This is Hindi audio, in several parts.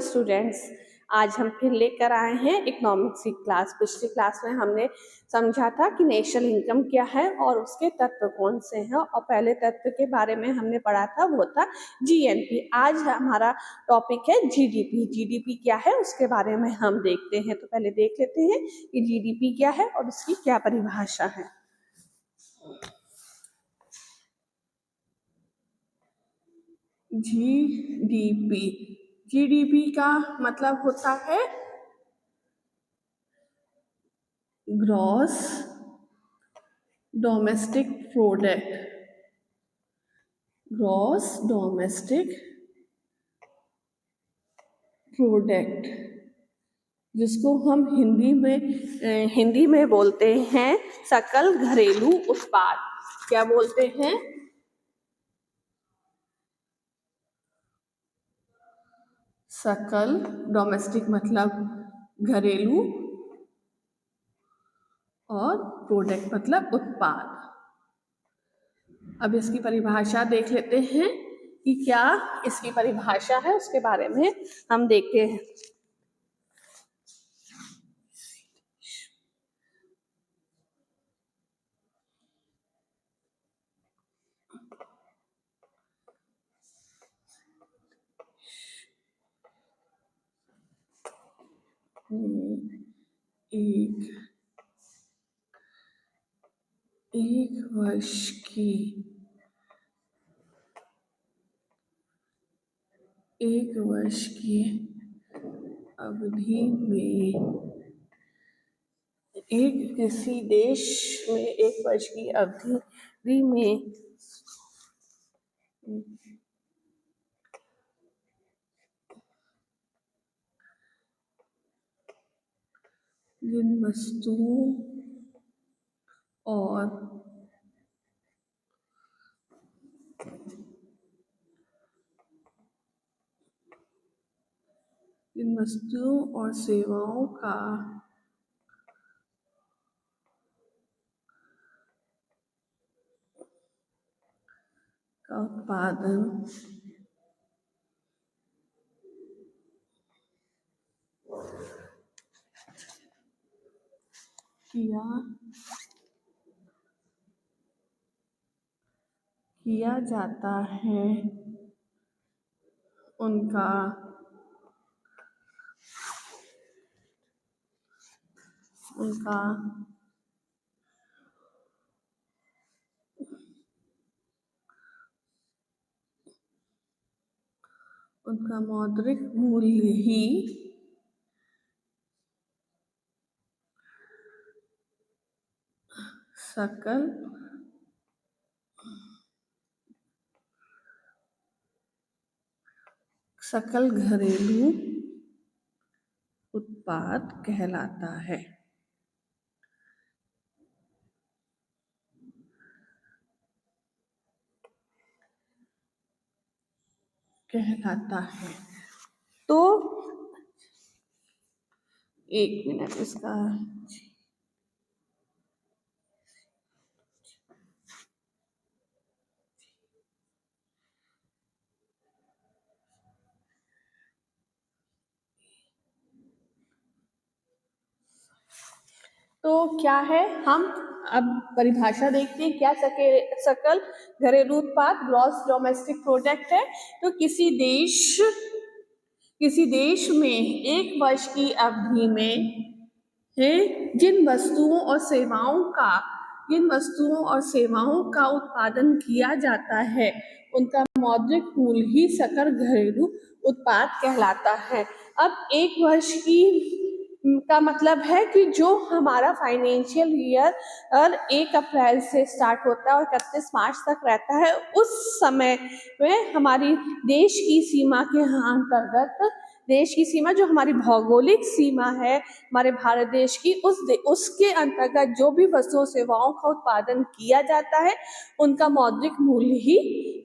स्टूडेंट्स, आज हम फिर लेकर आए हैं इकोनॉमिक्स की क्लास। पिछली क्लास में हमने समझा था कि नेशनल इनकम क्या है और उसके तत्व कौन से हैं, और पहले तत्व के बारे में हमने पढ़ा था, वो था जीएनपी। आज हमारा टॉपिक है जीडीपी। जीडीपी क्या है उसके बारे में हम देखते हैं। तो पहले देख लेते हैं कि जीडीपी क्या है और उसकी क्या परिभाषा है। जीडीपी, जीडीपी का मतलब होता है gross domestic product. Gross domestic product, जिसको हम हिंदी में बोलते हैं सकल घरेलू उत्पाद। क्या बोलते हैं? सकल डोमेस्टिक मतलब घरेलू और प्रोडक्ट मतलब उत्पाद। अब इसकी परिभाषा देख लेते हैं कि क्या इसकी परिभाषा है, उसके बारे में हम देखते हैं। एक वर्ष की अवधि में किसी देश में एक वर्ष की अवधि में जिन वस्तुओं और सेवाओं का उत्पादन किया जाता है, उनका मौद्रिक मूल्य ही सकल घरेलू उत्पाद कहलाता है। तो एक मिनट इसका तो क्या है, हम अब परिभाषा देखते हैं। क्या सकल घरेलू उत्पाद ग्रॉस डोमेस्टिक प्रोडक्ट है। तो किसी देश में एक वर्ष की अवधि में जिन वस्तुओं और सेवाओं का उत्पादन किया जाता है, उनका मौद्रिक मूल्य ही सकल घरेलू उत्पाद कहलाता है। अब एक वर्ष का मतलब है कि जो हमारा फाइनेंशियल ईयर 1 अप्रैल से स्टार्ट होता है और 31 मार्च तक रहता है, उस समय में हमारी देश की सीमा के अंतर्गत, देश की सीमा जो हमारी भौगोलिक सीमा है हमारे भारत देश की, उसके अंतर्गत जो भी वस्तुओं सेवाओं का उत्पादन किया जाता है, उनका मौद्रिक मूल्य ही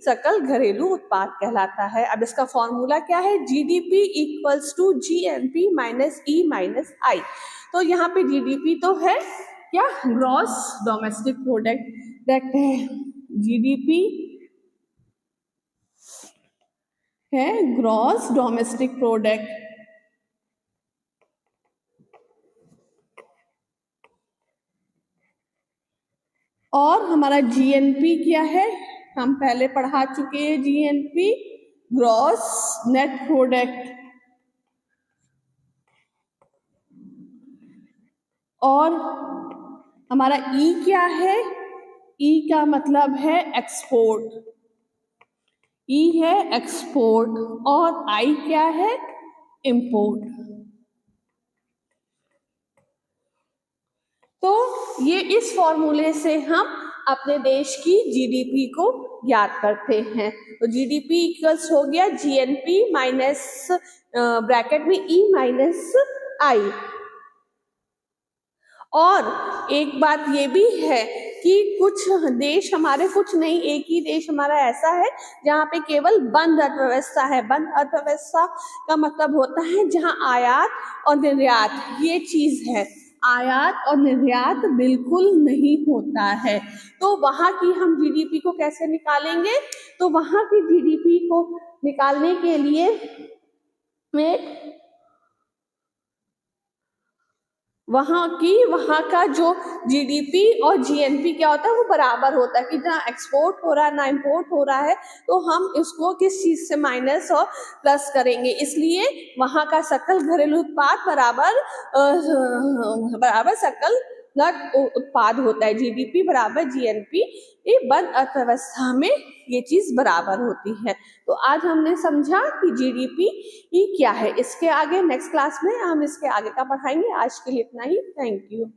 सकल घरेलू उत्पाद कहलाता है। अब इसका फॉर्मूला क्या है? GDP equals to GNP minus E minus I. तो यहाँ पे जीडीपी तो है क्या? ग्रॉस डोमेस्टिक प्रोडक्ट है। जीडीपी है ग्रॉस डोमेस्टिक प्रोडक्ट। और हमारा जीएनपी क्या है, हम पहले पढ़ा चुके हैं जीएनपी, ग्रॉस नेट प्रोडक्ट। और हमारा ई क्या है, ई का मतलब है एक्सपोर्ट, ई है एक्सपोर्ट। और आई क्या है, इंपोर्ट। तो ये इस फॉर्मूले से हम अपने देश की जीडीपी को ज्ञात करते हैं। तो जीडीपी इक्वल्स हो गया जीएनपी माइनस ब्रैकेट में ई माइनस आई। और एक बात ये भी है कि कुछ देश हमारे, कुछ नहीं एक ही देश हमारा ऐसा है जहाँ पे केवल बंद अर्थव्यवस्था है। बंद अर्थव्यवस्था का मतलब होता है जहाँ आयात और निर्यात ये चीज है, आयात और निर्यात बिल्कुल नहीं होता है। तो वहाँ की हम जीडीपी को कैसे निकालेंगे, तो वहाँ की जीडीपी को निकालने के लिए वहाँ का जो जीडीपी और जीएनपी क्या होता है वो बराबर होता है कि जहाँ एक्सपोर्ट हो रहा है ना इंपोर्ट हो रहा है, तो हम इसको किस चीज से माइनस और प्लस करेंगे। इसलिए वहाँ का सकल घरेलू उत्पाद बराबर सकल उत्पाद होता है। जीडीपी बराबर जीएनपी, ये बंद अर्थव्यवस्था में ये चीज बराबर होती है। तो आज हमने समझा कि जीडीपी क्या है। इसके आगे नेक्स्ट क्लास में हम इसके आगे का पढ़ाएंगे। आज के लिए इतना ही। Thank you.